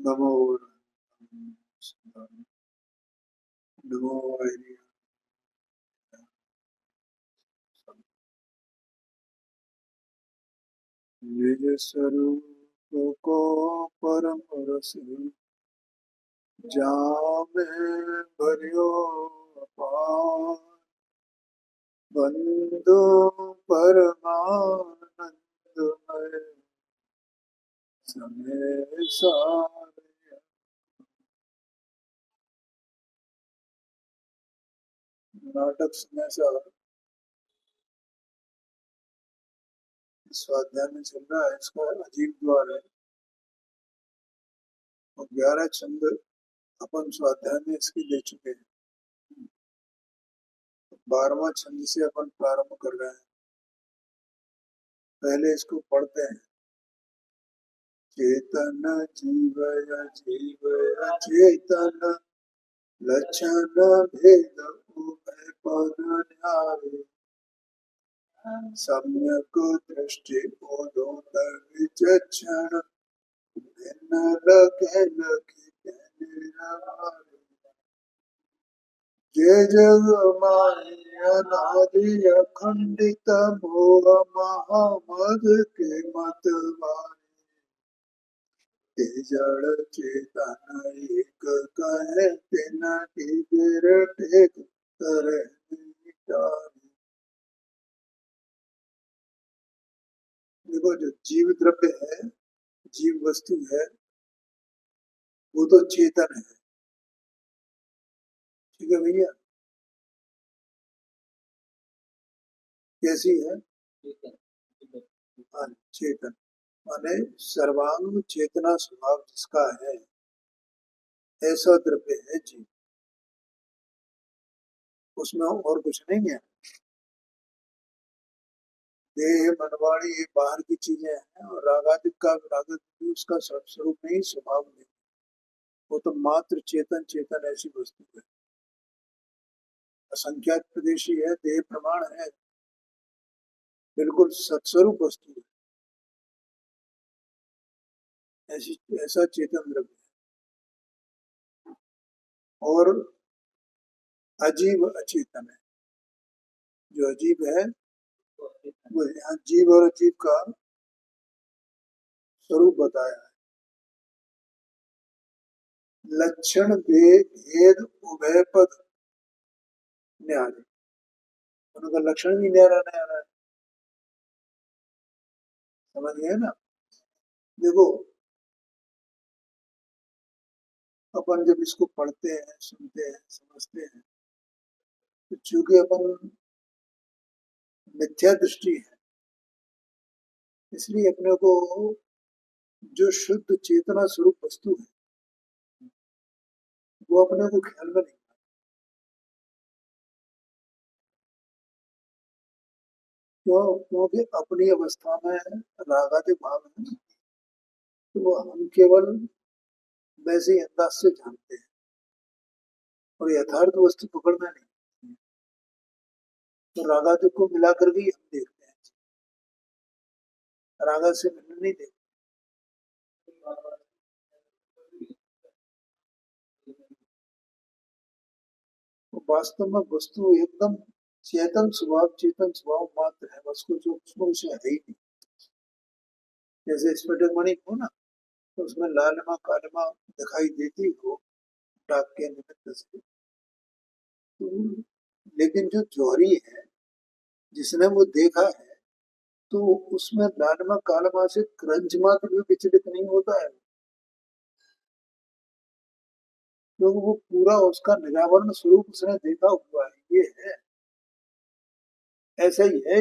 नमो नमो हरि निज स्वरूप को परम रस जामे भरियो अपार बंदो परमानंदमय समय सारे। नाटक समय सा स्वाध्याय में चल रहा है। इसका अजीब द्वार है और 11 छंद अपन स्वाध्याय में इसके ले चुके हैं। 12वां छंद से अपन प्रारंभ कर रहे हैं। पहले इसको पढ़ते हैं। चेतन जीवय जीवय चेतन लक्षण भेद उभय पद न्यारे सम्यक दृष्टि उदोत विचक्षण भिन्न लखे लखि निरारे जे जग माया अनादि अखंडित मोह महामद के मतवारे जड़ चेतन एक कहे तिन की गिरट एक तरह मिटारे। देखो, जो जीव द्रव्य है, जीव वस्तु है, वो तो चेतन है। ठीक है भैया? कैसी है? हाँ, चेतन माने सर्वांग चेतना स्वभाव जिसका है, ऐसा द्रव्य है जीव। उसमें और कुछ नहीं है। देह मनवाणी ये बाहर की चीजें हैं और रागादिक का रागत भी उसका स्वरूप नहीं, स्वभाव नहीं। वो तो मात्र चेतन चेतन ऐसी वस्तु है। असंख्यात प्रदेशी है, देह प्रमाण है, बिल्कुल सत्स्वरूप वस्तु है। ऐसी ऐसा चेतन द्रव्य है। और अजीब अचेतन है। जो अजीब है वो यहाँ जीव और अजीब का स्वरूप बताया है। लक्षण भेद उभय पद न्यारे, उनका लक्षण भी न्यारा न्यारा है। समझ गए ना? देखो, अपन जब इसको पढ़ते हैं, सुनते हैं, समझते हैं, तो चूंकि अपन मिथ्या दृष्टि है, इसलिए अपने को जो शुद्ध चेतना स्वरूप वस्तु है वो अपने को ख्याल में नहीं। क्यों? क्योंकि अपनी अवस्था में रागादि भाव है, तो वो हम केवल वैसे ही अंदाज से जानते हैं और यथार्थ वस्तु पकड़ना नहीं। तो रागादि को मिलाकर भी हम देखते हैं, रागा से भिन्न नहीं देखते। तो वास्तव में वस्तु एकदम चेतन स्वभाव मात्र है। उसको जो उसमें उसे है ही नहीं। जैसे स्फटिक मणि हो ना, तो उसमें लालिमा कालिमा दिखाई देती हो डाक के निमित्त से, तो लेकिन जो जौहरी है, जिसने वो देखा है, तो उसमें लालिमा कालिमा से क्रंच मात्र भी विचलित नहीं होता है, क्योंकि वो पूरा उसका निरावरण स्वरूप उसने देखा हुआ है। ये है, ऐसा ही है।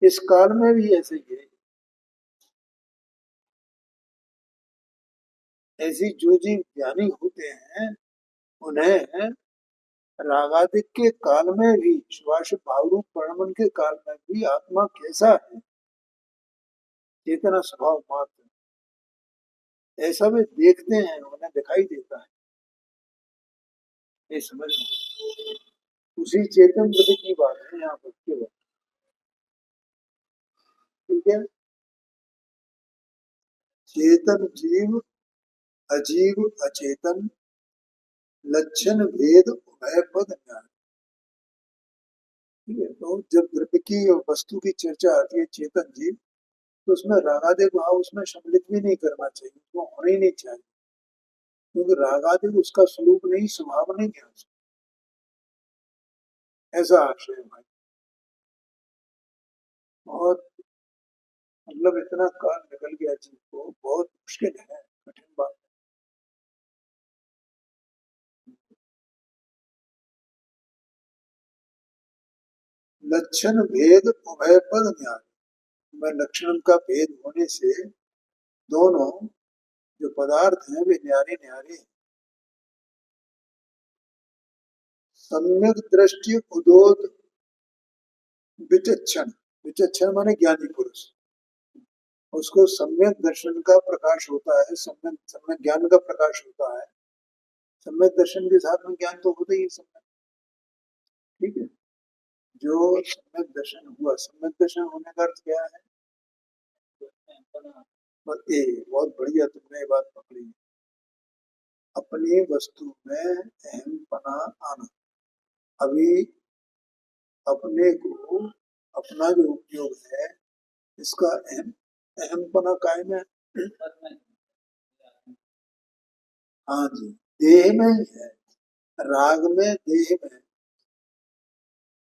इस काल में भी ऐसे ही है। ऐसी जो जीव ज्ञानी होते हैं, उन्हें रागादिक के काल में भी, श्वास भावरूप परमन के काल में भी आत्मा कैसा है, चेतना स्वभाव मात्र, ऐसा वे देखते हैं, उन्हें दिखाई देता है। ये समझ उसी चेतन बुद्धि की बात है यहाँ पर केवल। ठीक है? चेतन जीव अजीव अचेतन लक्षण भेद उभय पद ज्ञान। ठीक है, तो जब द्रव्य की और वस्तु की चर्चा आती है चेतन जी, तो उसमें रागादि भाव उसमें सम्मिलित भी नहीं करना चाहिए, वो होना ही नहीं चाहिए, क्योंकि रागादि उसका स्वरूप नहीं, स्वभाव नहीं है उसका। ऐसा आशय है भाई। बहुत मतलब इतना काल निकल गया जी को, बहुत मुश्किल है, कठिन बात। लक्षण भेद उभय पद ज्ञान, में लक्षण का भेद होने से दोनों जो पदार्थ हैं वे न्यारे न्यारे हैं। सम्यक दृष्टि उदोत विचक्षण, विचक्षण माने ज्ञानी पुरुष, उसको सम्यक दर्शन का प्रकाश होता है, सम्यक सम्यक ज्ञान का प्रकाश होता है। सम्यक दर्शन के साथ में ज्ञान तो होता ही है सम्यक। ठीक है, जो सम्यक दर्शन हुआ, सम्यक दर्शन होने का अर्थ क्या है? बहुत बढ़िया तुमने ये बात पकड़ी। अपनी वस्तु में अहमपना आना। अभी अपने को, अपना जो उपयोग है, इसका अहमपना कायम है। हाँ जी, देह में ही है, राग में, देह में,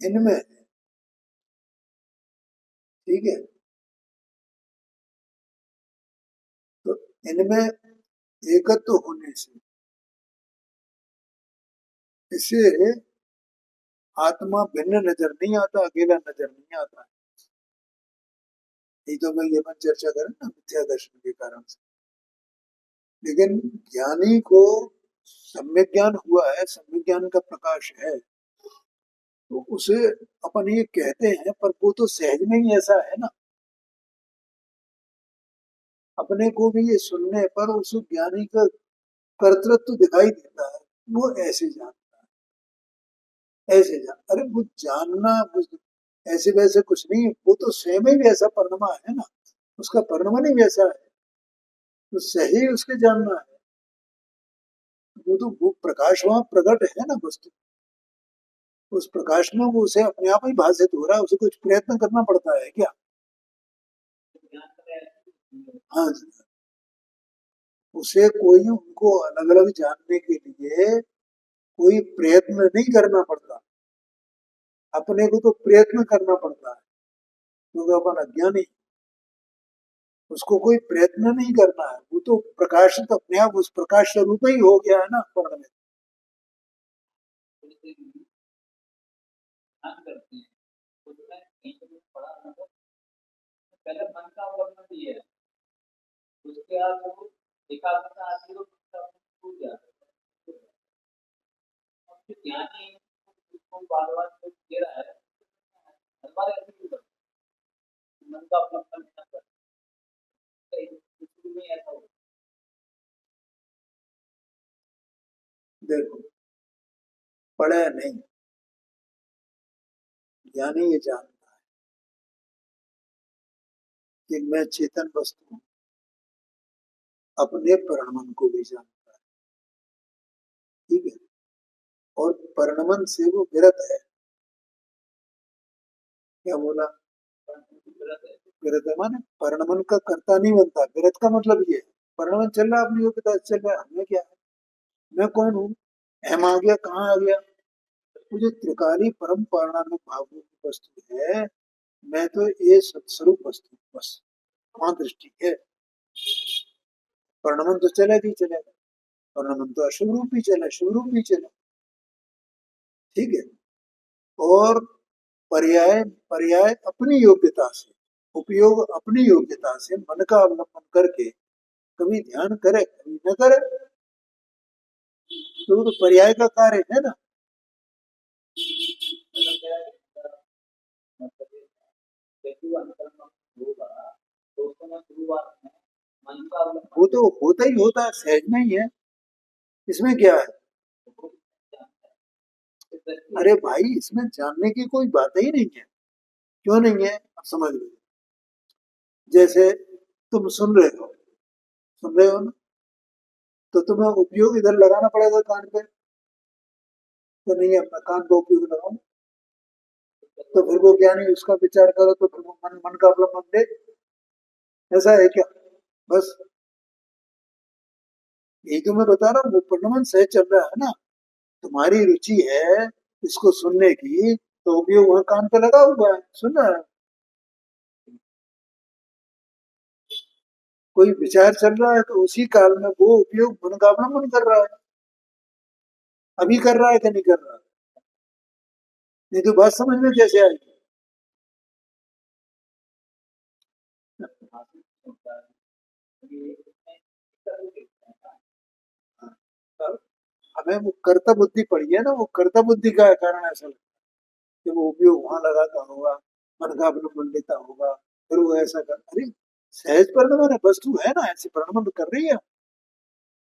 इनमें है। ठीक है, तो इनमें एकत्व होने से इसे आत्मा भिन्न नजर नहीं आता, अकेला नजर नहीं आता। नहीं तो मैं ये मत चर्चा करें ना मिथ्या दर्शन के कारण से। लेकिन ज्ञानी को सम्यक ज्ञान हुआ है, सम्यक ज्ञान का प्रकाश है, तो उसे अपन ये कहते हैं, पर वो तो सहज में ही ऐसा है ना। अपने को भी ये सुनने पर उस ज्ञानी का कर्तृत्व दिखाई देता है, वो ऐसे जानता है, ऐसे जान, अरे वो जानना ऐसे वैसे कुछ नहीं, वो तो स्वयं ही वैसा परिणमा है ना, उसका परिणमन ही वैसा है, तो सही उसके जानना है। वो तो वो प्रकाश वहां प्रकट है ना वस्तु, उस प्रकाश में वो उसे अपने आप ही भाषित हो रहा है, उसे कुछ प्रयत्न करना पड़ता है क्या? हाँ जी, उसे कोई उनको अलग अलग जानने के लिए कोई प्रयत्न नहीं करना पड़ता, अपने को तो प्रयत्न करना पड़ता है, क्योंकि अपन अज्ञानी, उसको कोई प्रयत्न नहीं करना है, वो तो प्रकाशित अपने आप उस प्रकाश स्वरूप ही हो गया है ना पर्ण में। देखो, पढ़े नहीं, ज्ञानी ये जानता है कि मैं चेतन वस्तु हूँ, अपने परिणमन को भी जानता है। ठीक है, और परिणमन से वो विरत है। क्या बोला? विरत है माने परिणमन का कर्ता नहीं बनता, विरत का मतलब ये है, परिणमन चल रहा है अपनी योग्यता से चल रहा है, हमें क्या है, मैं कौन हूँ, अहम आ गया, कहाँ आ गया? वो जो त्रिकाली परम पारणात्मक भावों की वस्तु है, मैं तो ये सत्स्वरूप वस्तु हूं, बस वहां दृष्टि है। परिणमन तो चलेगा ही चलेगा, परिणमन तो अशुभ रूप ही चले, शुभ रूप भी चले। ठीक है, और पर्याय, पर्याय अपनी योग्यता से, उपयोग अपनी योग्यता से मन का अवलंबन करके कभी ध्यान करे कभी न करे, तो वो तो पर्याय का कार्य है ना। वो तो होता ही होता है, सहज में ही है, इसमें क्या है? अरे भाई, इसमें जानने की कोई बात ही नहीं है। क्यों नहीं है? अब समझ लो, जैसे तुम सुन रहे हो ना, तो तुम्हें उपयोग इधर लगाना पड़ेगा कान पे, तो नहीं है मैं कान पे उपयोग लगाऊं, तो फिर वो ज्ञानी उसका विचार करो तो फिर वो मन मन का अवलंबन दे, ऐसा है क्या? बस यही तो मैं बता रहा हूँ, वो पूर्णमन सहज चल रहा है ना, तुम्हारी रुचि है इसको सुनने की, तो उपयोग वहां कान पे लगा हुआ है, सुन रहा है। कोई विचार चल रहा है तो उसी काल में वो उपयोग मन का अवलंबन कर रहा है, अभी कर रहा है कि नहीं कर रहा है? नहीं तो बात समझ में कैसे आएगी? हाँ, हमें वो कर्ता बुद्धि पड़ी है ना, वो कर्ता बुद्धि का कारण ऐसा लगता है कि वो उपयोग वहां लगाता होगा, मन का अवलंबन लेता होगा, फिर वो ऐसा कर, अरे सहज परिणमन है, वस्तु है ना ऐसी परिणमन कर रही है,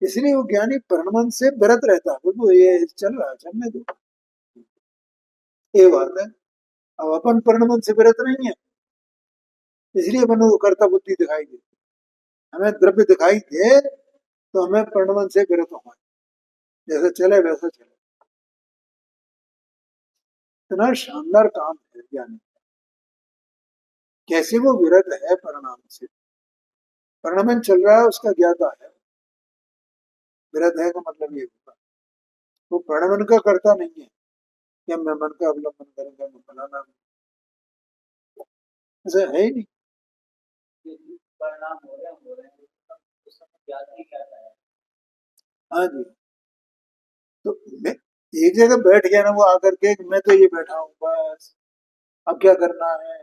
इसलिए वो ज्ञानी परिणमन से विरत रहता है, वो ये चल रहा है चलने दो, ये बात है। अब अपन परिणमन से विरत नहीं है, इसलिए अपन को कर्ता बुद्धि दिखाई दे, हमें द्रव्य दिखाई दे तो हमें परिणमन से विरत होना है। जैसे चले वैसे चले, इतना शानदार काम है ज्ञानी, कैसे वो विरत है परिणाम से, परिणमन चल रहा है उसका ज्ञाता है, विरत है का मतलब ये होगा, वो परिणमन का करता नहीं है कि मैं मन का अवलंबन करूंगा, मैं फलाना, ऐसा है ही नहीं। परिणाम हो रहे हैं उस समय ज्ञात नहीं कहता है। हाँ जी, तो मैं एक जगह बैठ गया ना वो आकर के कि मैं तो ये बैठा हूँ बस, अब क्या करना है,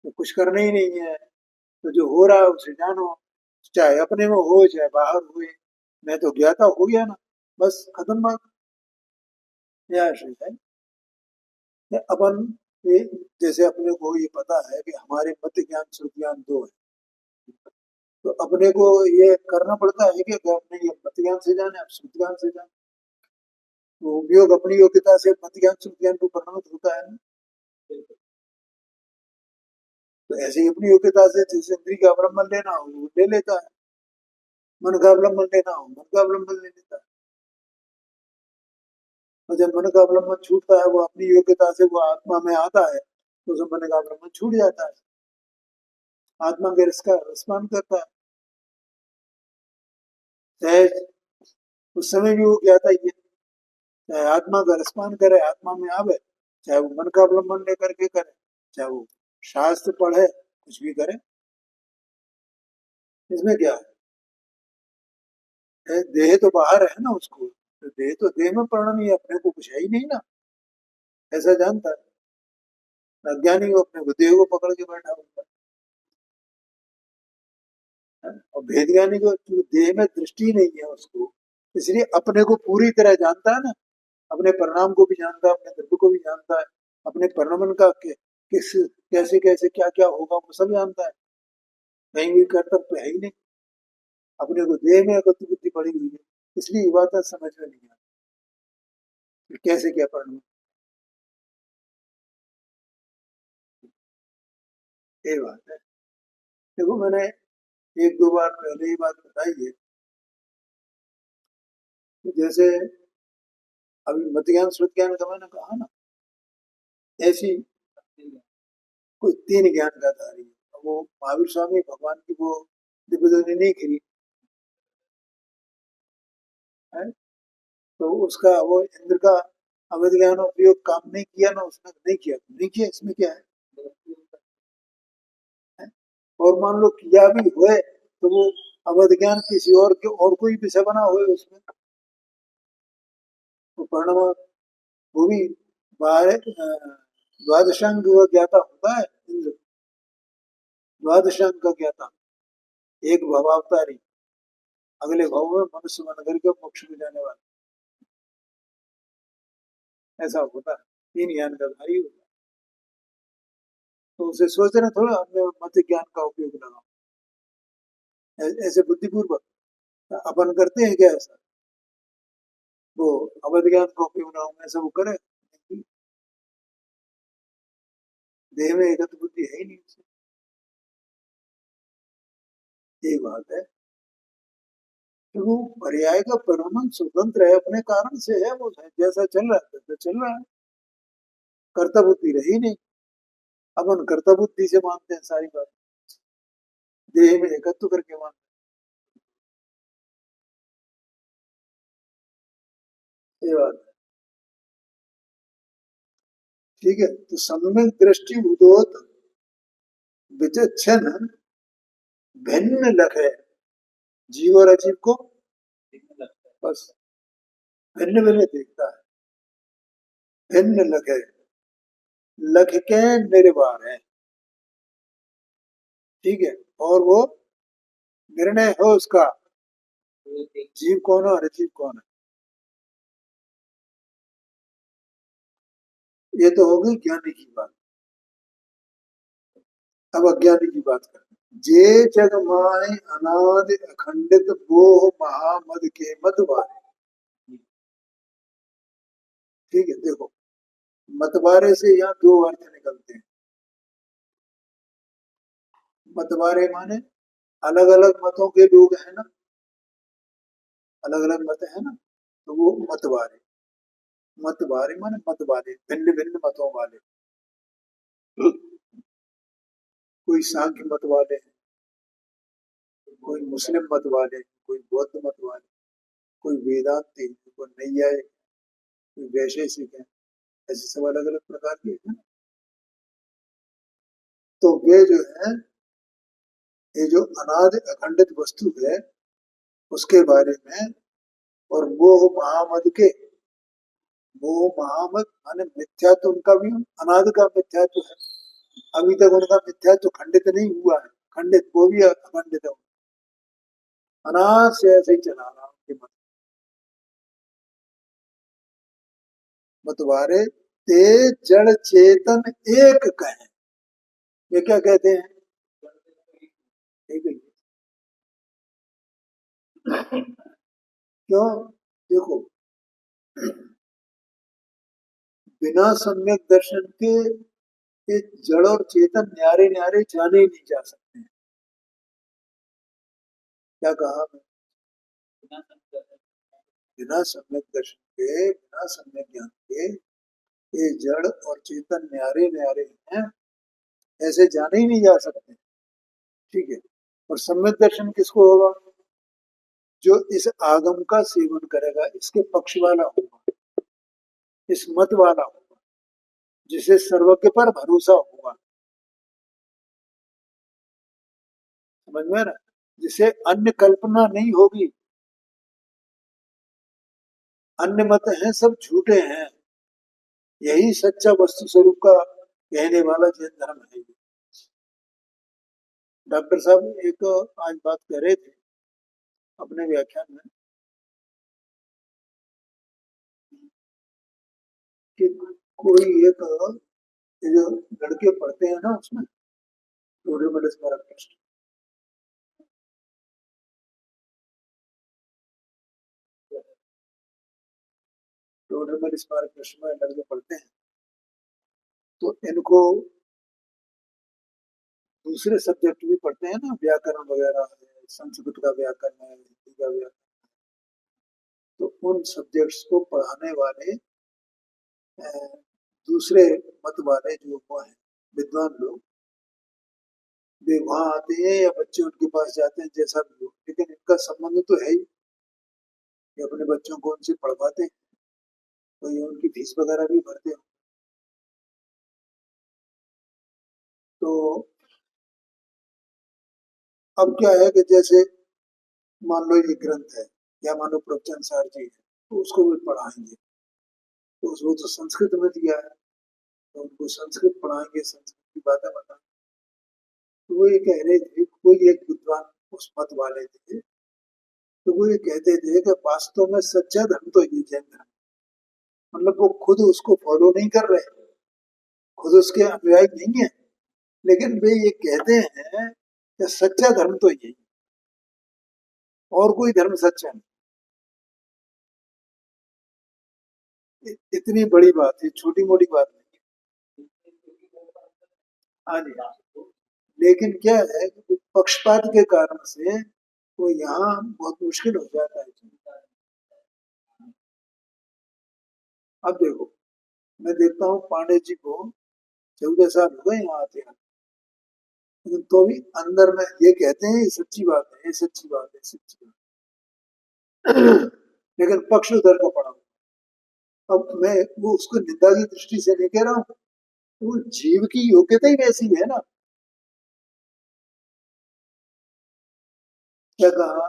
तो कुछ करना ही नहीं है, तो जो हो रहा है उसे जानो, चाहे अपने में हो चाहे बाहर हुए, मैं तो ज्ञाता हो गया ना, बस खत्म बात। यह आशय है कि अपन ये, जैसे अपने को ये पता है कि हमारे मत ज्ञान श्रुत ज्ञान दो है, तो अपने को ये करना पड़ता है कि अपने ये मत ज्ञान से जाने, आप श्रुत ज्ञान से जाने, तो उपयोग अपनी योग्यता से मत ज्ञान श्रुत ज्ञान को परिणमित होता है ना, तो ऐसे ही अपनी योग्यता से जिस इंद्रिय का अवलंबन लेना हो वो ले लेता है, मन का अवलंबन लेना हो मन का अवलंबन ले लेता है, और जब मन का अवलंबन छूटता है वो अपनी योग्यता से वो आत्मा में आता है, तो उसे मन का अवलंबन छूट जाता है, आत्मा के रस का रसपान करता है सहज, उस समय भी वो ज्ञाता ही है, चाहे आत्मा का रसपान करे आत्मा में आवे, चाहे वो मन का अवलंबन लेकर के करे, चाहे वो शास्त्र पढ़े, कुछ भी करे, इसमें क्या है, देह तो बाहर है ना उसको, तो देह तो देह में पड़ना ही है, अपने को कुछ है ही नहीं ना, ऐसा जानता है अज्ञानी, वो अपने को देह को पकड़ के बैठा होता है, और भेद ज्ञानी को जो देह में दृष्टि नहीं है उसको, इसलिए अपने को पूरी तरह जानता है ना, अपने परिणाम को भी जानता है, अपने द्रव्य को भी जानता है, अपने परिणमन का किस कैसे कैसे क्या क्या होगा वो सब जानता है, कहीं भी कर्तव्य है ही नहीं, अपने को देह में अकत बुद्धि पड़ी हुई है, इसलिए ये बात समझ में नहीं आती कैसे क्या परिणाम, ये बात है। देखो मैंने एक दो बार पहले ये बात बताई है कि जैसे अभी मत ज्ञान श्रुत ज्ञान का मैंने कहा ना, ऐसी कोई तीन ज्ञान का धारी है, वो महावीर स्वामी भगवान की वो दिव्य ज्योति नहीं खिली है, तो उसका वो इंद्र का अवैध ज्ञान उपयोग काम नहीं किया ना, उसने नहीं किया, नहीं किया, इसमें क्या है? और मान लो किया भी हुए तो वो अवैध ज्ञान किसी और के और कोई विषय बना हुए उसमें, तो परिणाम वो भी बारह द्वादशांग का ज्ञाता होता है इंद्र, द्वादशांग का ज्ञाता, एक भवावतारी, अगले भाव में मनुष्य बन करके मोक्ष में जाने वाला, ऐसा होता है, तीन ज्ञान का धारी होता है, तो उसे सोचना थोड़ा हमने मत ज्ञान का उपयोग लगाओ, ऐसे बुद्धिपूर्वक अपन करते हैं क्या ऐसा, वो अवैध ज्ञान का उपयोग ना हो ऐसा वो करे, देह में एकत्व बुद्धि है ही नहीं उससे, यही बात है तो वो पर्याय का परिणाम स्वतंत्र है, अपने कारण से है, वो है जैसा चल रहा है वैसा चल रहा है। कर्ता बुद्धि रही नहीं, अपन कर्ता बुद्धि से मानते हैं सारी बात, देह में एकत्व करके मानते हैं, ये बात है। ठीक है, तो सम्यक दृष्टि उदोत विचक्षण भिन्न लख है, जीव और अजीव को बस भिन्न भिन्न देखता है, भिन्न लख है, लख के निर्वाण है। ठीक है, और वो निर्णय हो उसका, जीव कौन है और अजीव कौन है। ये तो होगी ज्ञानी की बात। अब अज्ञानी की बात करते हैं। जे जग माय अनादि अखंडित मोह महामद के मतवारे। ठीक है, देखो मतवारे से यहाँ दो अर्थ निकलते हैं। मतवारे माने अलग अलग मतों के लोग हैं ना, अलग अलग मत है ना, तो वो मतवारे। मतवारे माने मत वाले, भिन्न भिन्न मतों वाले। कोई सांख्य मत वाले हैं, कोई मुस्लिम मत वाले, कोई बौद्ध मत वाले, कोई वेदांती, कोई नैयायिक, कोई वैशेषिक है, ऐसे सब अलग अलग प्रकार के हैं। तो वे जो है, ये जो अनादि अखंडित वस्तु है उसके बारे में, और मोह महामद के, मोह महामद माने मिथ्यात्व उनका भी अनादि का मिथ्यात्व है, अभी तक उनका मिथ्यात्व खंडित नहीं हुआ है, खंडित वो भी अखंडित है, अनाद से ऐसे ही चला रहा उनके मत। मतवारे ते जड़ चेतन एक कहें, ये क्या कहते हैं, एक ही। क्यों, देखो बिना सम्यक दर्शन के ये जड़ और चेतन न्यारे न्यारे जाने ही नहीं जा सकते हैं। क्या कहा मैं, बिना सम्यक दर्शन के, बिना सम्यक ज्ञान के ये जड़ और चेतन न्यारे न्यारे हैं, ऐसे जाने ही नहीं जा सकते। ठीक है, और सम्यक दर्शन किसको होगा, जो इस आगम का सेवन करेगा, इसके पक्ष वाला होगा, इस मत वाला होगा, जिसे सर्वज्ञ पर भरोसा होगा, समझ में ना, जिसे अन्य कल्पना नहीं होगी, अन्य मत हैं सब झूठे हैं, यही सच्चा वस्तु स्वरूप का कहने वाला जैन धर्म है। डॉक्टर साहब एक आज बात कर रहे थे अपने व्याख्यान में कि कोई एक, ये जो लड़के पढ़ते हैं ना उसमें, टोडरमल स्मारक ट्रस्ट, टोडरमल स्मारक ट्रस्ट में लड़के पढ़ते हैं, तो इनको दूसरे सब्जेक्ट भी पढ़ते हैं ना, व्याकरण वगैरह है, संस्कृत का व्याकरण है, हिंदी का व्याकरण, तो उन सब्जेक्ट्स को पढ़ाने वाले अ, दूसरे मत वाले जो वो हैं विद्वान लोग, वे वहां आते हैं या बच्चे उनके पास जाते हैं, जैसा भी हो, लेकिन इनका संबंध तो है ही, ये अपने बच्चों को उनसे पढ़वाते हैं, तो ये उनकी फीस वगैरह भी भरते हैं। तो अब क्या है कि जैसे मान लो ये ग्रंथ है, या मानो प्रवचन सार जी है, तो उसको भी पढ़ाएंगे, तो उसको तो संस्कृत में दिया है, तो उनको संस्कृत पढ़ाएंगे, संस्कृत की बातें बताएंगे। तो वो ये कह रहे थे, कोई एक विद्वान उस मत वाले थे, तो वो ये कहते थे कि वास्तव में सच्चा धर्म तो ये जैन धर्म, मतलब वो खुद उसको फॉलो नहीं कर रहे, खुद उसके अनुयायी नहीं है, लेकिन वे ये कहते हैं कि सच्चा धर्म तो यही, और कोई धर्म सच्चा नहीं। इतनी बड़ी बात है, छोटी मोटी बात नहीं है। हाँ जी, हाँ। लेकिन क्या है कि पक्षपात के कारण से तो यहाँ बहुत मुश्किल हो जाता है। अब देखो, मैं देखता हूँ पांडे जी को 14 साल हो गए यहाँ आते हैं, लेकिन तो भी अंदर में ये कहते हैं ये सच्ची बात है, ये सच्ची बात है, सच्ची बात है। लेकिन पक्ष उधर का पड़ा हुआ। अब मैं वो उसको निंदा की दृष्टि से नहीं कह रहा हूँ, वो जीव की योग्यता ही वैसी है ना। क्या कहा?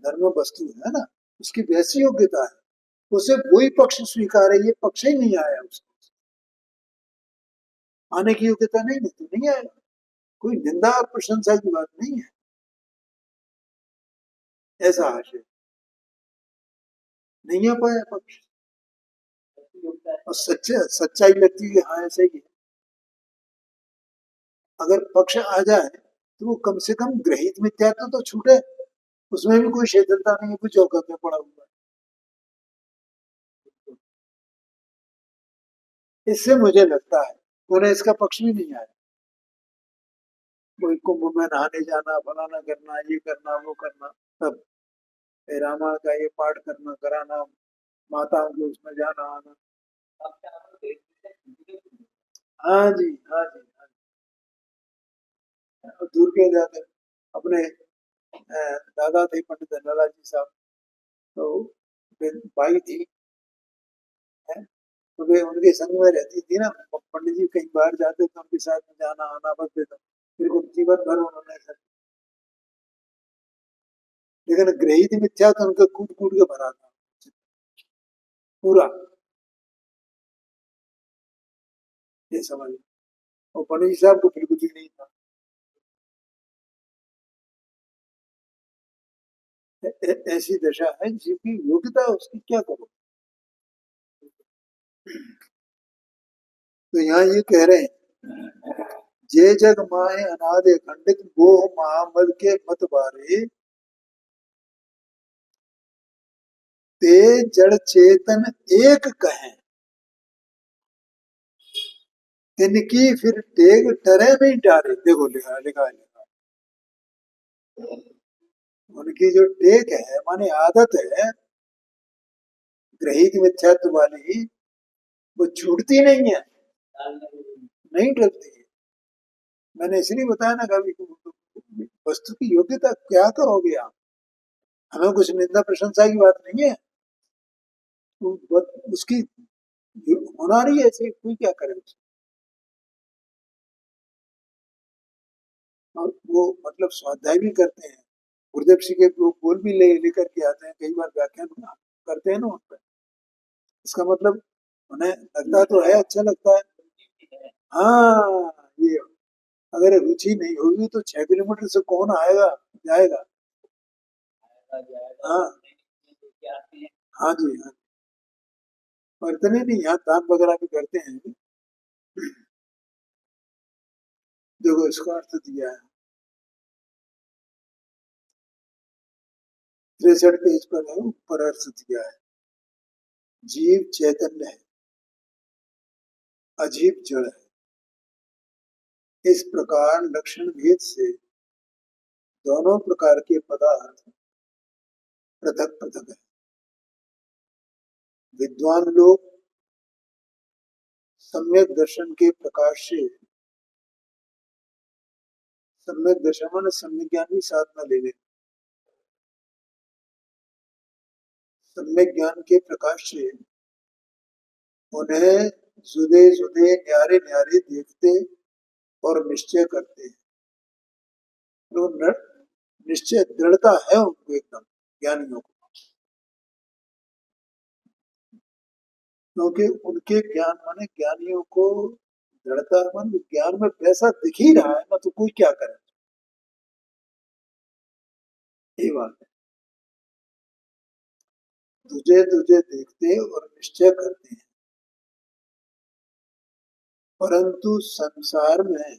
धर्म वस्तु है ना, उसकी वैसी योग्यता है, उसे वही पक्ष स्वीकार है, ये पक्ष ही नहीं आया उसको। आने की योग्यता नहीं है तो नहीं आएगा। कोई निंदा और प्रशंसा की बात नहीं है, ऐसा आशय नहीं आ पाया पक्ष। और सच्चाई लगती है कि हाँ ऐसा ही है। अगर पक्ष आ जाए तो वो कम से कम ग्रहित मिथ्यात्व तो छूटे, उसमें भी कोई शीतलता नहीं है, कुछ औकत में पड़ा हुआ है। इससे मुझे लगता है उन्हें इसका पक्ष भी नहीं आया। कोई कुंभ में नहाने जाना, फलाना करना, ये करना, वो करना, सब रामायण का ये पाठ करना कराना, माताओं के उसमें जाना आना। हाँ जी, हाँ जी, हाँ जी। दूर के जाते अपने दादा थे पंडित धनलाल जी साहब, तो बाई थी, है, तो वे उनके संग में रहती थी ना। पंडित जी कहीं बाहर जाते तो उनके साथ में जाना आना बस देता, फिर को जीवन भर उन्होंने ऐसा। लेकिन ग्रहित मिथ्या तो उनका कूट कूट के भरा था पूरा, ये समझ। और पंडित जी साहब को बिल्कुल भी नहीं था। ऐसी दशा है जिसकी योग्यता है, उसकी क्या करो। तो यहाँ ये कह रहे हैं, जे जग माए अनादि खंडित मोह महामद के मत बारे, ते जड़ चेतन एक कहें, तिनकी फिर टेक टरे नहीं डारे। देखो लिखा लिखा लिखा, उनकी जो टेक है माने आदत है ग्रहित मिथ्यात्व वाली, वो छूटती नहीं है, नहीं टलती है। मैंने इसलिए बताया ना, कभी वस्तु की योग्यता क्या करोगे आप। हमें कुछ निंदा प्रशंसा की बात नहीं है, तो उसकी होना रही है ऐसे, कोई क्या करे उसको। और वो मतलब स्वाध्याय भी करते हैं, गुरुदेव सिंह के लोग बोल भी लेकर के आते हैं, कई बार व्याख्यान करते हैं ना उन पर। इसका मतलब उन्हें लगता तो है, अच्छा लगता है। हाँ, ये अगर रुचि नहीं होगी तो 6 किलोमीटर से कौन आएगा जाएगा। हाँ, हाँ जी, हाँ। और इतने नहीं, यहाँ दान वगैरह भी करते हैं। देखो इसका अर्थ दिया है 63 पेज पर है, ऊपर अर्थ दिया है, जीव चैतन्य है, अजीब जड़ है। इस प्रकार लक्षण भेद से दोनों प्रकार के पदार्थ पृथक पृथक है। विद्वान लोग सम्यक दर्शन के प्रकाश से, सम्यक दर्शन माने सम्यक ज्ञान की साधना ले लें, सम्यक ज्ञान के प्रकाश से उन्हें जुदे जुदे न्यारे न्यारे देखते और निश्चय करते हैं। तो निश्चय दृढ़ता है उनको एकदम, ज्ञानियों को, क्योंकि उनके ज्ञान माने ज्ञानियों को दृढ़ता मन ज्ञान में पैसा दिख ही रहा है ना, तो कोई क्या करे। ये बात है, तुझे तुझे देखते और निश्चय करते हैं। परंतु संसार में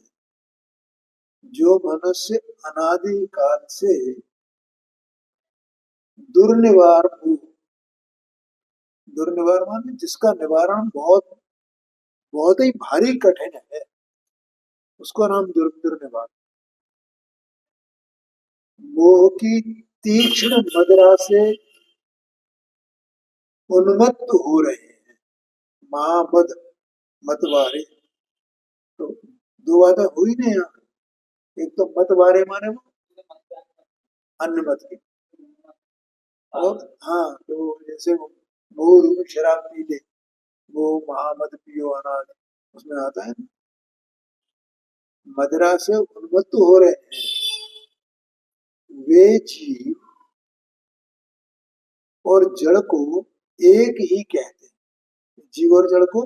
जो मनुष्य अनादि काल से दुर्निवार भू, दुर्निवार माने जिसका निवारण बहुत बहुत ही भारी कठिन है, उसको नाम दुर्निवार। मोह की तीक्ष्ण मदिरा से उन्मत्त हो रहे हैं, महामद मतवारे। तो दो बातें हुई नहीं यहाँ। एक तो मतवारे माने वो अन्न मत की, और हाँ तो जैसे वो मोह शराब पी ले, वो महामद पियो अनाज, उसमें आता है ना, मदिरा से उन्मत्त हो रहे हैं वे जीव और जड़ को एक ही कहते हैं। जीव और जड़ को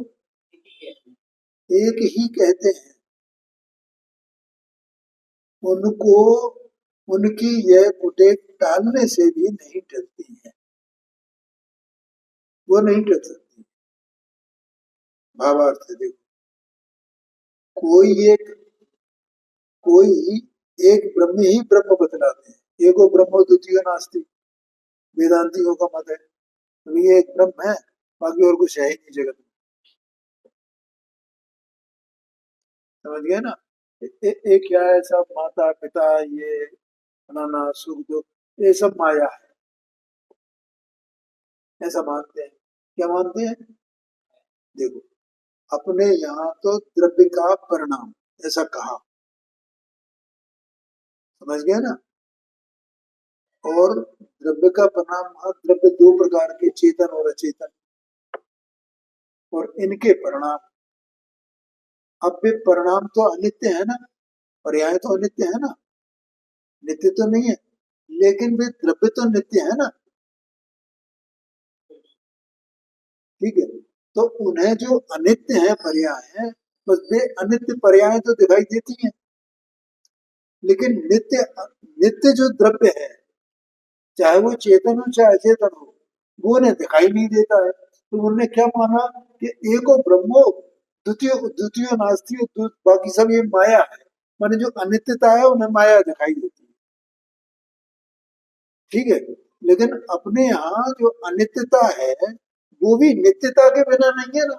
एक ही कहते हैं। उनको उनकी यह कुटेक टालने से भी नहीं टलती है, वो नहीं टल सकती। भावार्थ है देखो, कोई एक कोई एक ब्रह्म ही ब्रह्म बतलाते हैं। एको ब्रह्मो द्वितीय नास्ति, वेदांतियों का मत है। तो ये एक ब्रह्म है, बाकी और कुछ है ही नहीं जगत में। समझ गए ना? एक क्या है, सब माता पिता ये फलाना सुख दुख ये सब माया है, ऐसा मानते हैं। क्या मानते हैं? देखो, अपने यहाँ तो द्रव्य का परिणाम ऐसा कहा, समझ गए ना? और द्रव्य का परिणाम, हाँ, द्रव्य दो प्रकार के, चेतन और अचेतन, और इनके परिणाम। अब वे परिणाम तो अनित्य है ना, पर्याय तो अनित्य है ना, नित्य तो नहीं है, लेकिन वे द्रव्य तो नित्य है ना। ठीक है, तो उन्हें जो अनित्य है पर्याय है, बस वे अनित्य पर्याय तो दिखाई देती हैं, लेकिन नित्य नित्य जो द्रव्य है, चाहे वो चेतन हो चाहे अचेतन हो, वो उन्हें दिखाई नहीं देता है। तो उन्होंने क्या माना कि एको ब्रह्मो द्वितीय द्वितीय नास्ति, बाकी सब ये माया है। माने जो अनित्यता है उन्हें माया दिखाई देती है। ठीक है, लेकिन अपने यहाँ जो अनित्यता है वो भी नित्यता के बिना नहीं है ना।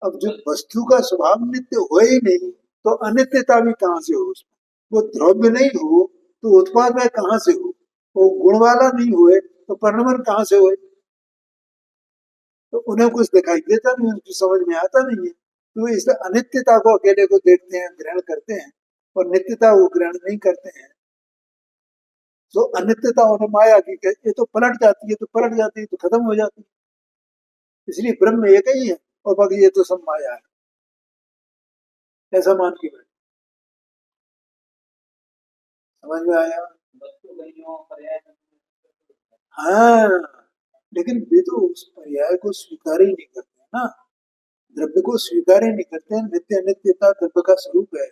अब जो वस्तु का स्वभाव नित्य हो ही नहीं, तो अनित्यता भी कहाँ से हो उसमें? वो द्रव्य नहीं हो तो उत्पाद में कहाँ से हो? वो गुण वाला नहीं हुए तो परिणमन कहाँ से हुए? तो उन्हें कुछ दिखाई देता नहीं, उनको समझ में आता नहीं है, तो इस अनित्यता को अकेले को देखते हैं, ग्रहण करते हैं, और नित्यता को ग्रहण नहीं करते हैं। तो अनित्यता उन्हें माया की ये तो पलट जाती है, तो पलट जाती है, तो खत्म हो जाती है। इसलिए ब्रह्म एक ही है और बाकी ये तो सब माया है, ऐसा मान के बैठे। समझ में आया? हाँ, लेकिन वे तो उस पर्याय को स्वीकार ही नहीं करते हैं ना, द्रव्य को स्वीकार ही नहीं करते हैं। नित्य अनित्यता द्रव्य का स्वरूप है।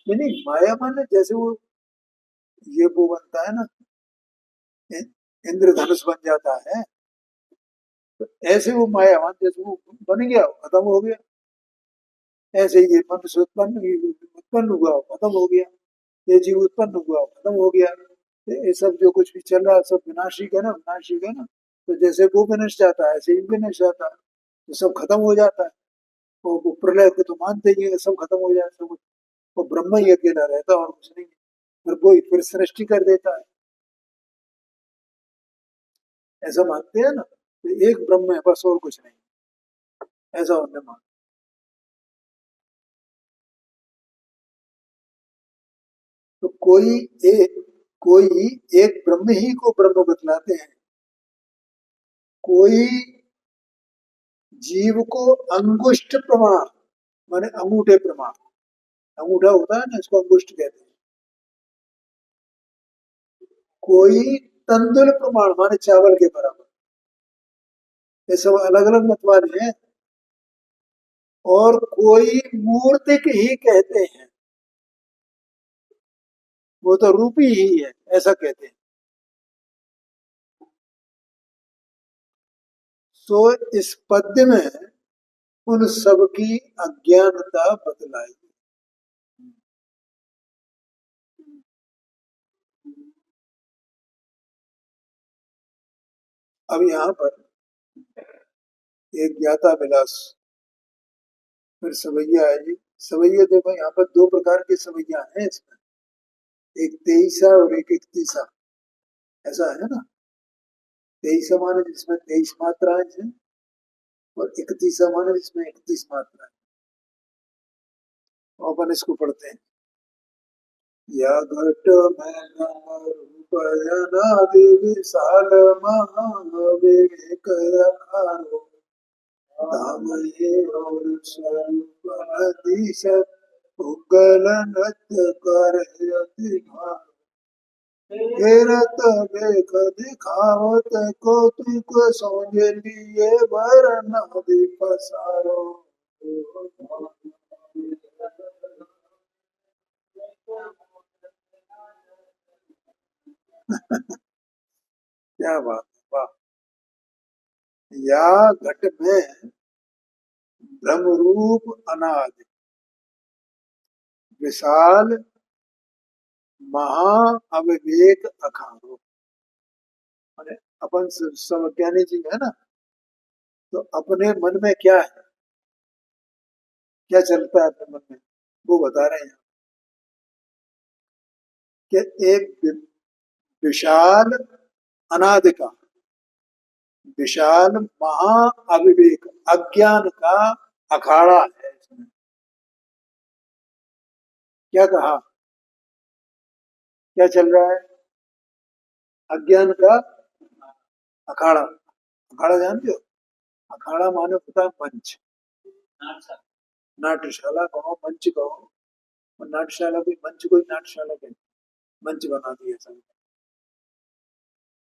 नहीं नहीं, माया माने जैसे वो ये वो बनता है ना, इंद्रधनुष बन जाता है, तो ऐसे वो माया मान जैसे वो बन गया, खत्म हो गया। ऐसे ही ये मनुष्य उत्पन्न हुआ, खत्म हो गया। ये जीव उत्पन्न हुआ, खत्म हो गया। ये सब जो कुछ भी चल रहा है सब विनाशिक है ना, विनाशिक है ना। तो जैसे वो विनश जाता है ऐसे ही विनश जाता है, तो सब खत्म हो जाता है। और वो प्रलय को तो मानते ही है, सब खत्म हो जाए सब कुछ। वो ब्रह्म ही अकेला रहता है और कुछ नहीं, फिर वो ही फिर सृष्टि कर देता है, ऐसा मानते हैं ना। तो एक ब्रह्म है बस, और कुछ नहीं, ऐसा उन्हें मान। तो कोई एक ब्रह्म ही को ब्रह्म बतलाते हैं, कोई जीव को अंगुष्ठ प्रमाण माने अंगूठे प्रमाण, अंगूठा होता है ना, इसको अंगुष्ठ कहते हैं। कोई तंदुल प्रमाण माने चावल के बराबर। ये सब अलग अलग मत वाले हैं। और कोई मूर्तिक ही कहते हैं, वो तो रूपी ही है, ऐसा कहते हैं। तो इस पद्य में उन सब की अज्ञानता बतलाई। अब यहाँ पर एक ज्ञाता विलास फिर सवैया है जी, सवैया देखो यहाँ पर दो प्रकार के सवैया हैं इसमें, एक तेईसा और एक इकतीसा, ऐसा है ना। तेईसा माने जिसमें 23 मात्राएं हैं, और इकतीसा माने जिसमें 31 मात्राएं। और अपन इसको पढ़ते हैं। या घट में रूपयनादि विशाल महाविवेक आरो धामये और स्वरूप अतिशत उग्गल नृत्य करयति भाव हेरत बेख दिखावत कौतुक सौंदर्य वरनादि पसारो। क्या बात है, वाह। या घट में ब्रह्म रूप अनादि विशाल महा अविवेक अखारो। माने अपन सब ज्ञानी जी है ना, तो अपने मन में क्या है, क्या चलता है अपने मन में, वो बता रहे हैं कि एक विशाल अनादि का, विशाल महा अविवेक अज्ञान का अखाड़ा है इसमें। क्या कहा, क्या चल रहा है, अज्ञान का अखाड़ा। अखाड़ा जानते हो, अखाड़ा माने होता है मंच, नाट्यशाला कहो, मंच कहो। और नाट्यशाला कोई मंच, कोई नाट्यशाला कहते, मंच बना दिया सब।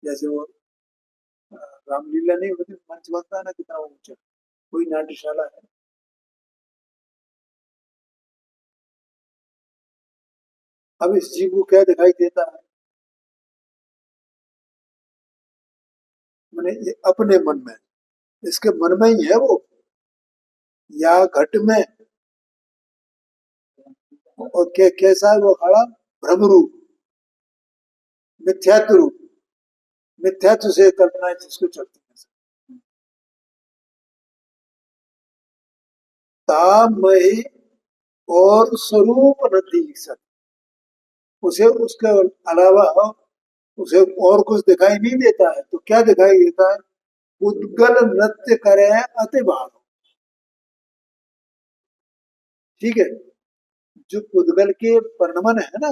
जैसे वो रामलीला नहीं होती, मंच बनता है ना कितना ऊंचा, कोई नाट्यशाला है। अब इस जीव को क्या दिखाई देता है, मैंने ये अपने मन में, इसके मन में ही है वो। या घट में, और कैसा है वो खड़ा, भ्रम रूप, मिथ्यात्व रूप, मिथ्यात्व से कल्पनाएं जिसको चलती है। तामयी और स्वरूप न दीक्षित, उसे उसके अलावा उसे और कुछ दिखाई नहीं देता है, तो क्या दिखाई देता है, उद्गल नृत्य करे अति भाव। ठीक है, जो उद्गल के परिणमन है ना,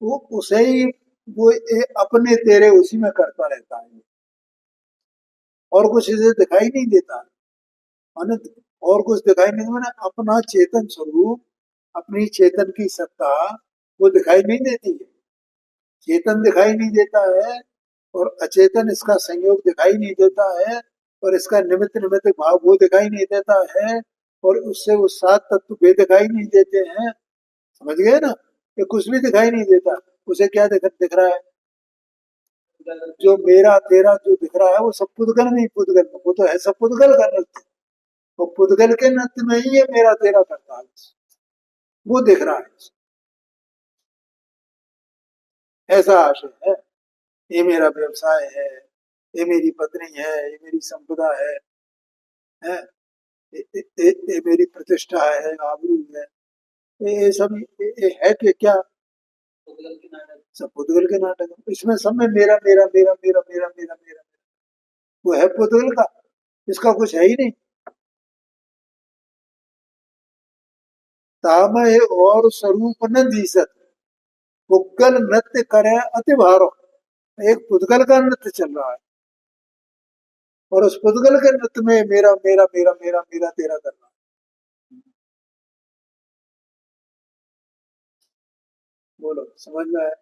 वो उसे ही वो अपने तेरे उसी में करता रहता है, और कुछ इसे दिखाई नहीं देता है। माने और कुछ दिखाई नहीं, मैंने अपना चेतन स्वरूप, अपनी चेतन की सत्ता वो दिखाई नहीं देती है। चेतन दिखाई नहीं देता है, और अचेतन इसका संयोग दिखाई नहीं देता है, और इसका निमित्त निमित्त भाव वो दिखाई नहीं देता है, और उससे वो सात तत्व वे दिखाई नहीं देते हैं। समझ गए ना, ये कुछ भी दिखाई नहीं देता। उसे क्या दिख रहा है, जो मेरा तेरा जो दिख रहा है वो सब पुद्गल नहीं, पुद्गल वो तो है सब पुद्गल का नृत्य, और पुद्गल के नृत्य में ही ये मेरा तेरा करता है, वो दिख रहा है। ऐसा आशय है, ये मेरा व्यवसाय है, ये मेरी पत्नी है, ये मेरी संपदा है, ये मेरी प्रतिष्ठा है, आबरू है, ये सब ये है कि क्या, सब पुद्गल के नाटक है। इसमें सब में मेरा मेरा मेरा मेरा मेरा मेरा मेरा, वो है पुद्गल का, इसका कुछ है ही नहीं। तामय और स्वरूप न दीसत, पुद्गल नृत्य करे अति भारो। एक पुद्गल का नृत्य चल रहा है, और उस पुद्गल के नृत्य में मेरा मेरा मेरा मेरा मेरा तेरा करना। बोलो समझ में आया।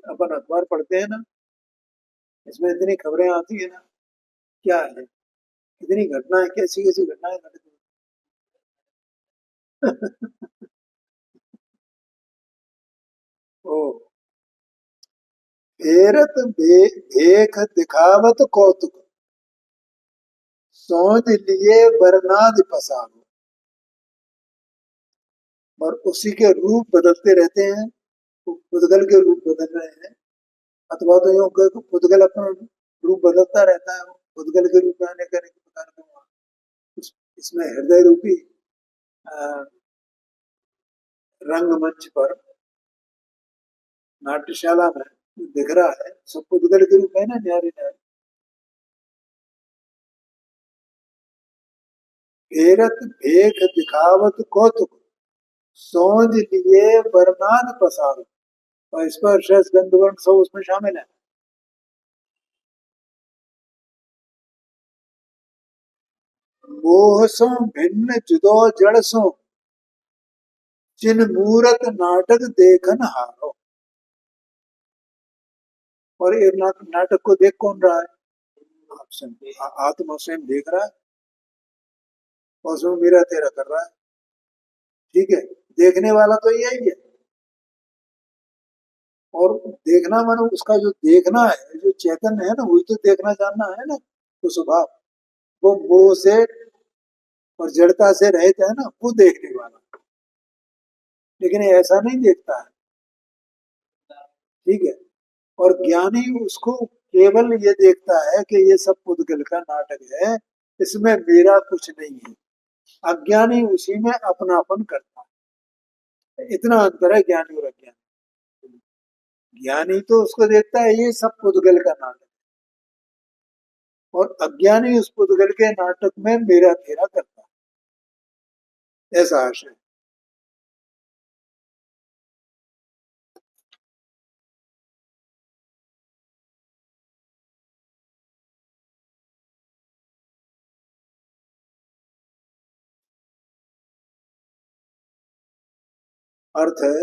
अपन अखबार पढ़ते हैं ना, इसमें इतनी खबरें आती है ना, क्या है, इतनी घटनाएं, कैसी कैसी घटनाएं घटती हैं। ओ, फेरत भेख दिखावत कौतुक सौंद लिए बरनाद पसारो। और उसी के रूप बदलते रहते हैं, वो पुद्गल के रूप बदल रहे हैं। अथवा तो यूं कहो कि पुद्गल अपना रूप बदलता रहता है, वो पुद्गल के रूप में आने का एक प्रकार का इसमें हृदय रूपी रंगमंच पर, नाट्यशाला में दिख रहा है, सब पुद्गल के रूप है ना, न्यारी न्यारी। फेरत भेख दिखावत कौतुक, सौंध लिए बरनान पसारो। और स्पर्श रस गंध वर्ण सब उसमें शामिल है। मोह सो भिन्न जुदो जड़ सो, जिन मूरत नाटक देखन हारो। और ये नाटक को देख कौन रहा है? आप स्वयं, आत्मा स्वयं देख रहा है, और उसमें मेरा तेरा कर रहा है। ठीक है, देखने वाला तो यही है। और देखना मानो उसका जो देखना है, जो चैतन्य है ना, वही तो देखना जानना है ना, तो स्वभाव वो मोह से और जड़ता से रहित है ना, वो देखने वाला। लेकिन ये ऐसा नहीं देखता है। ठीक है। और ज्ञानी उसको केवल ये देखता है कि ये सब पुद्गल का नाटक है, इसमें मेरा कुछ नहीं है। अज्ञानी उसी में अपनापन करता है। इतना अंतर है ज्ञानी और अज्ञानी। ज्ञानी तो उसको देखता है ये सब पुद्गल का नाटक, और अज्ञानी उस पुद्गल के नाटक में मेरा फेरा करता है। ऐसा आशय। अर्थ है,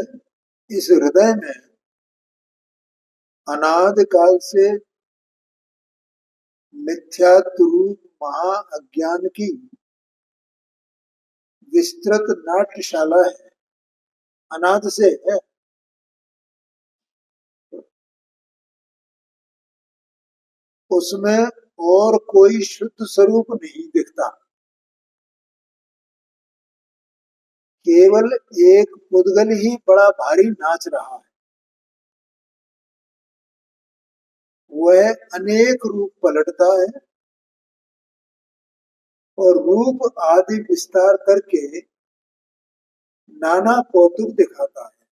इस हृदय में अनादि काल से मिथ्यात्व महा अज्ञान की विस्तृत नाट्यशाला है। अनाद से है। उसमें और कोई शुद्ध स्वरूप नहीं दिखता। केवल एक पुद्गल ही बड़ा भारी नाच रहा है। वह अनेक रूप पलटता है और रूप आदि विस्तार करके नाना कौतुक दिखाता है।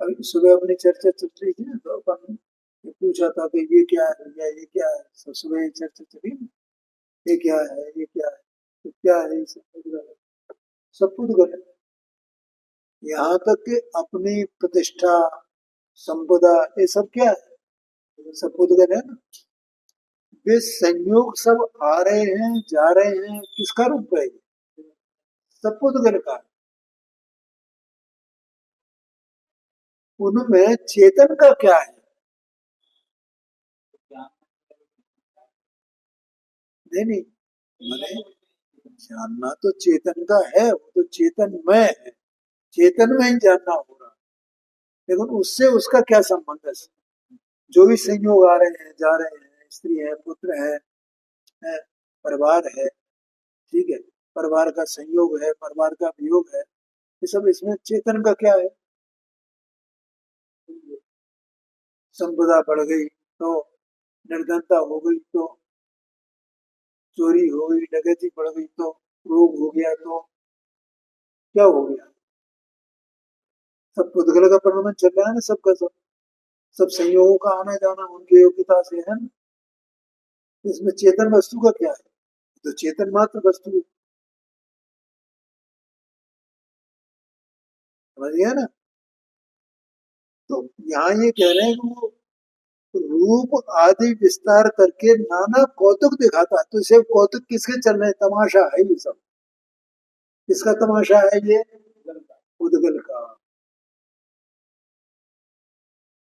अभी सुबह अपनी चर्चा चल रही थी ना, तो अपन ने पूछा था कि ये क्या है, या ये क्या है। सब सुबह ये चर्चा चली ना, ये क्या है, ये क्या है, तो क्या है, ये सब पुद्गल है। सब पुद्गल है। यहाँ तक कि अपनी प्रतिष्ठा, संपदा, ये सब क्या है? सब पुद्गल है ना। वे संयोग सब आ रहे हैं, जा रहे हैं, किसका रूप है ये? सब पुद्गल का। उनमें चेतन का क्या है? नहीं नहीं, मैंने जानना तो चेतन का है, वो तो चेतन में है। चेतन में ही जानना हो रहा है। लेकिन उससे उसका क्या संबंध है? जो भी संयोग आ रहे हैं, जा रहे हैं, स्त्री है, पुत्र है, परिवार है। ठीक है। परिवार का संयोग है, परिवार का वियोग है, ये सब इसमें चेतन का क्या है? संपदा बढ़ गई तो, निर्धनता हो गई तो, चोरी हो गई, डकैती बढ़ गई तो, रोग हो गया तो, क्या हो गया? सब पुद्गल का परिणमन चल रहा है ना, सबका सब। सब संयोगों का आना जाना उनकी योग्यता से है ना। इसमें चेतन वस्तु का क्या है? तो चेतन मात्र वस्तु है। समझ गया ना। तो यहाँ ये कह रहे हैं कि वो रूप आदि विस्तार करके नाना कौतुक दिखाता है। तो इसे कौतुक किसके चल रहे हैं? तमाशा है ये सब। किसका तमाशा है ये? उद्गल का।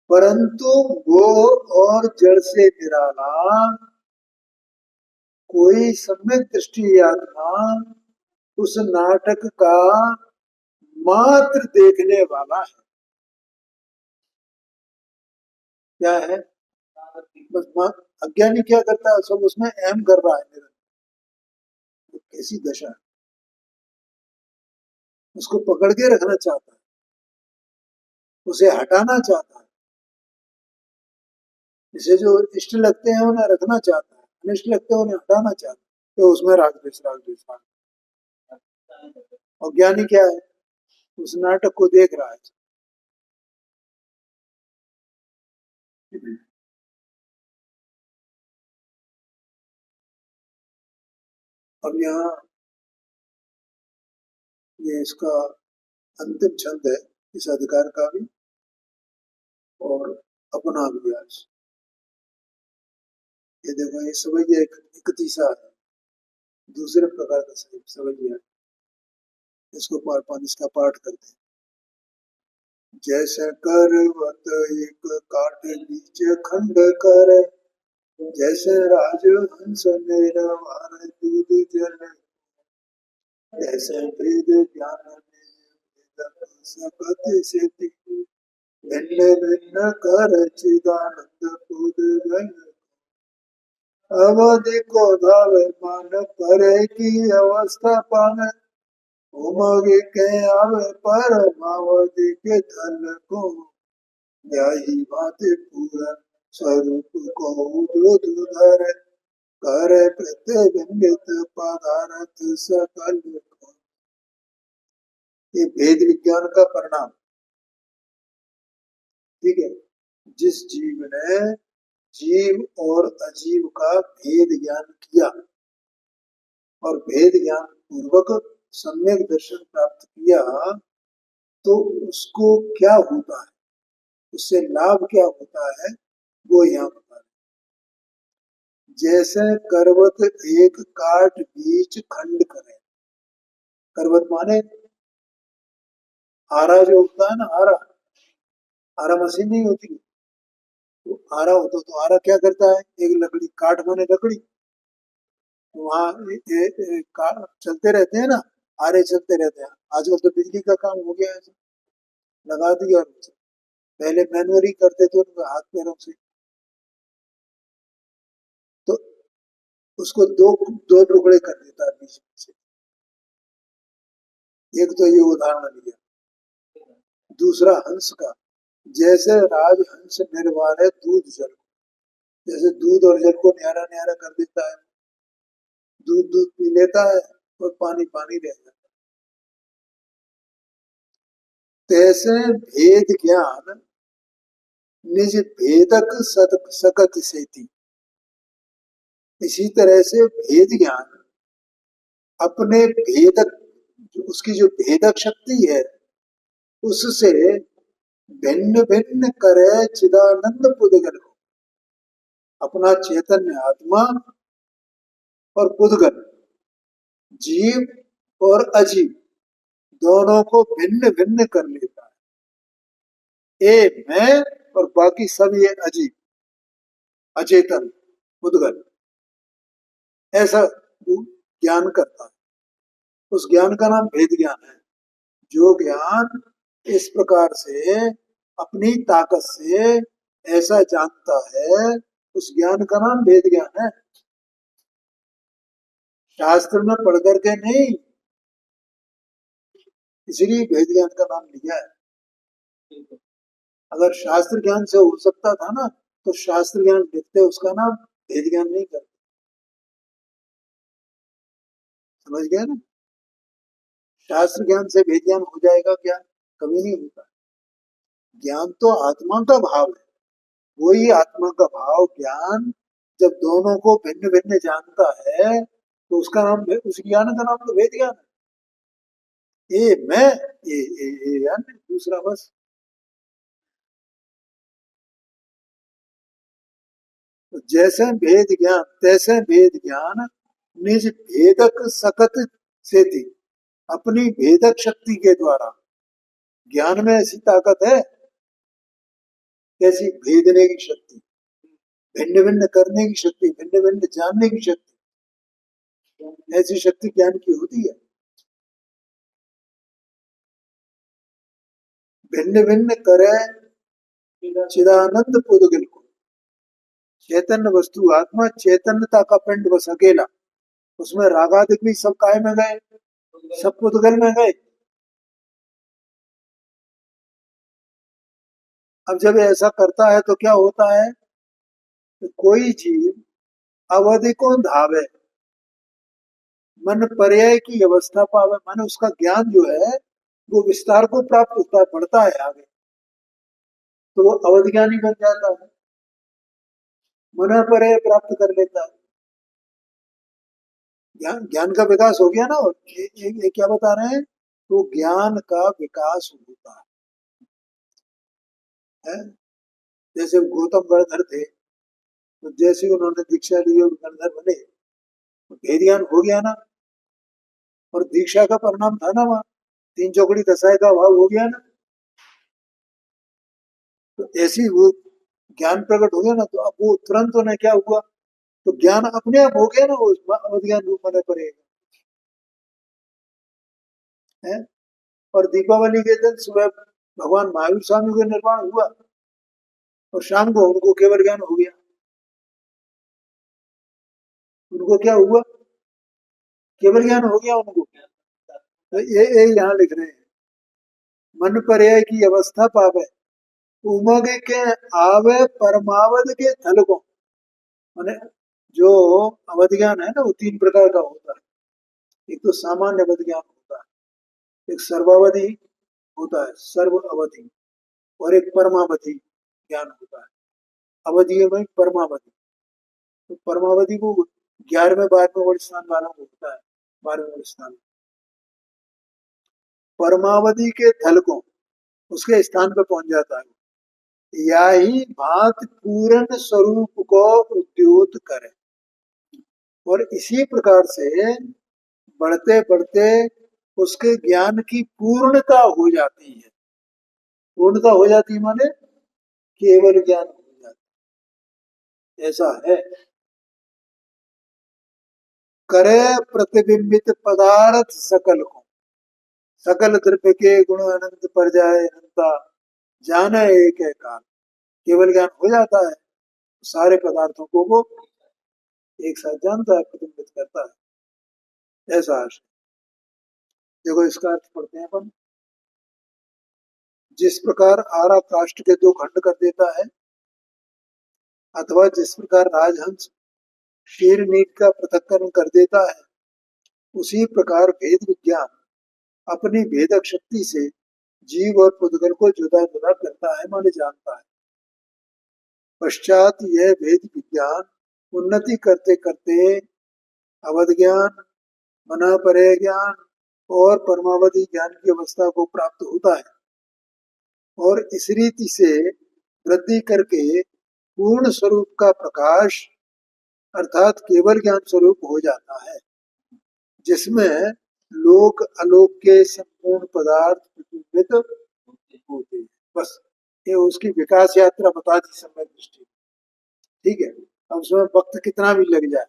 परंतु वो और जड़ से निराला कोई सम्यक दृष्टि आत्मा उस नाटक का मात्र देखने वाला है। क्या है? बस अज्ञानी क्या करता है? सब उसमें अहम कर रहा है निरंतर। तो कैसी दशा है? उसको पकड़ के रखना चाहता है, उसे हटाना चाहता है। इसे जो इष्ट लगते हैं उन्हें रखना चाहता है, अनिष्ट लगते हैं उन्हें हटाना चाहता है। तो उसमें राग द्वेष राग द्वेष राग। और ज्ञानी क्या है, उस नाटक को देख रहा है। अब यहाँ ये इसका अंतिम छंद है इस अधिकार का भी, और अपना भी आज ये देखो, ये सवैया एक तीसरा है, दूसरे प्रकार का सवैया। इसको पाठ इसका पाठ करते हैं। जैसे करवत एक काट बीच खंड कर, जैसे राजहंस निरवार दूध जल, जैसे वेद ज्ञान सकत सेति, भिन्न भिन्न कर चिदानंद पुद गय, अवधि को धावे मान परे की अवस्था पावे, उमगे के आवे परमावधि के धन को, यही बात पूरन स्वरूप को दूध धर, करे प्रतिबिंबित पदार्थ सकल को। ये भेद विज्ञान का परिणाम, ठीक है। जिस जीव ने जीव और अजीव का भेद ज्ञान किया और भेद ज्ञान पूर्वक सम्यक दर्शन प्राप्त किया, तो उसको क्या होता है, उससे लाभ क्या होता है, वो यहाँ बता रहे। जैसे करवत एक काट बीच खंड करे, करवत माने आरा जो होता है ना, आरा, आरा मशीन नहीं होती, तो आरा होता, तो आरा क्या करता है, एक लकड़ी, काट माने लकड़ी, तो वहां चलते रहते हैं ना, आरे चलते रहते हैं। आजकल तो बिजली का काम हो गया है, लगा दिया, और पहले मैनुअली करते थे उनको हाथ पैरों से। तो उसको दो दो टुकड़े कर देता है बीच में से। एक तो ये उदाहरण लिया। दूसरा हंस का, जैसे राजहंस निर्वार है दूध जल, जैसे दूध और जल को न्यारा न्यारा कर देता है, दूध दूध पी लेता है और पानी पानी रह जाता है। तैसे भेद ज्ञान निज भेदक सकत सेती, इसी तरह से भेद ज्ञान अपने भेदक, उसकी जो भेदक शक्ति है, उससे भिन्न भिन्न करे चिदानंद पुद्गल को, अपना चैतन्य आत्मा और पुद्गल, जीव और अजीव दोनों को भिन्न भिन्न कर लेता है। ए मैं और बाकी सब ये अजीव, अचेतन, पुद्गल, ऐसा ज्ञान करता है। उस ज्ञान का नाम भेद ज्ञान है। जो ज्ञान इस प्रकार से अपनी ताकत से ऐसा जानता है, उस ज्ञान का नाम भेद ज्ञान है। शास्त्र में पढ़ करके नहीं, इसलिए भेद ज्ञान का नाम लिया है। अगर शास्त्र ज्ञान से हो सकता था ना, तो शास्त्र ज्ञान लिखते, उसका नाम भेद ज्ञान नहीं करते। समझ गया ना? शास्त्र ज्ञान से भेद ज्ञान हो जाएगा क्या? कभी नहीं होता। ज्ञान तो आत्मा का भाव है, वही आत्मा का भाव ज्ञान जब दोनों को भिन्न भिन्न जानता है, तो उसका नाम, उस ज्ञान का नाम तो भेद ज्ञान है। ये मैं, ये अन्य, दूसरा बस। तो जैसे भेद ज्ञान तैसे भेद ज्ञान निज भेदक सकत से थी, अपनी भेदक शक्ति के द्वारा। ज्ञान में ऐसी ताकत है, कैसी? भेदने की शक्ति, भिन्न भिन्न करने की शक्ति, भिन्न भिन्न जानने की शक्ति, ऐसी शक्ति ज्ञान की होती है। भिन्न भिन्न करे चिदानंद पुद्गल को, चैतन्य वस्तु आत्मा चैतन्यता का पिंड बस अकेला, उसमें रागादिक भी सब काय में गए, सब पुद्गल में गए। अब जब ऐसा करता है तो क्या होता है, तो कोई जीव अवधि को धावे, मन पर्याय की अवस्था पावे, माने उसका ज्ञान जो है वो विस्तार को प्राप्त होता है, बढ़ता है आगे, तो वो अवध ज्ञानी बन जाता है, मन पर्याय प्राप्त कर लेता है। ज्ञान ज्ञान का विकास हो गया ना। और ये क्या बता रहे हैं, तो ज्ञान का विकास होता है। जैसे गौतम गणधर थे, तो जैसे ही उन्होंने दीक्षा ली और गणधर बने, तो भेद ज्ञान हो गया ना। और दीक्षा का परिणाम था ना वहाँ, तीन चौकड़ी दशाएं का अभाव हो गया ना। तो ऐसी वो ज्ञान प्रकट हो गया ना, तो अब वो तुरंत उन्हें क्या हुआ, तो ज्ञान अपने आप हो गया ना, वो अवध ज्ञान रूप में पड़ेगा है। और दीपावली के दिन सुबह भगवान महावीर स्वामी का निर्माण हुआ, और शाम को उनको केवल ज्ञान हो गया। उनको क्या हुआ, केवल ज्ञान हो गया उनको। तो ये यहाँ लिख रहे हैं, मन पर्याय की अवस्था पावे, उमग के आवे परमावध के थल को। माने जो अवध ज्ञान है ना, वो तीन प्रकार का होता है। एक तो सामान्य अवध ज्ञान होता है, एक सर्वावधि होता है, सर्व अवधि, और एक परमावधि ज्ञान होता है। अवधि में परमावधि, तो परमावधि को 11वें 12वें वर्ष स्थान वालों को होता है, 12वें वर्ष स्थान। परमावधि के थल को, उसके स्थान पे पहुंच जाता है। या ही भांत पूर्ण स्वरूप को उद्योत करे। और इसी प्रकार से बढ़ते बढ़ते उसके ज्ञान की पूर्णता हो जाती है। पूर्णता हो जाती है माने केवल ज्ञान हो जाता है, ऐसा है। करे प्रतिबिंबित पदार्थ सकल को, सकल द्रव्य के गुण अनंत पर जाए अनंता, जाने एक है काल। केवल ज्ञान हो जाता है, सारे पदार्थों को वो एक साथ जानता है, प्रतिबिंबित करता है, ऐसा आशय। देखो इसका अर्थ पढ़ते हैं अपन। जिस प्रकार आरा काष्ठ के दो खंड कर देता है, अथवा जिस प्रकार राजहंस शीर नीट का पृथक्करण कर देता है, उसी प्रकार भेद विज्ञान अपनी भेदक शक्ति से जीव और पुद्गल को जुदा जुदा करता है, माने जानता है। पश्चात यह भेद विज्ञान उन्नति करते करते अवध ज्ञान, मना परे ज्ञान और परमावधि ज्ञान की अवस्था को प्राप्त होता है, और इस रीति से वृद्धि करके पूर्ण स्वरूप का प्रकाश अर्थात केवल ज्ञान स्वरूप हो जाता है, जिसमें लोक अलोक के संपूर्ण पदार्थ प्रतिबिंबित होते हैं। बस ये उसकी विकास यात्रा बता दी सम्यक दृष्टि। ठीक है, अब उसमें वक्त कितना भी लग जाए,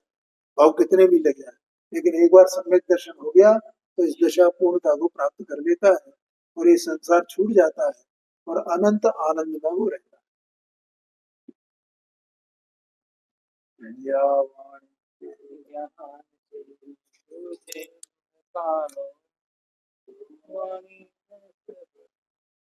भाव कितने भी लग जाए, लेकिन एक बार सम्यक दर्शन हो गया तो इस दशा पूर्णता को प्राप्त कर लेता है, और ये संसार छूट जाता है, और अनंत आनंद में वो रहता है। या वाणी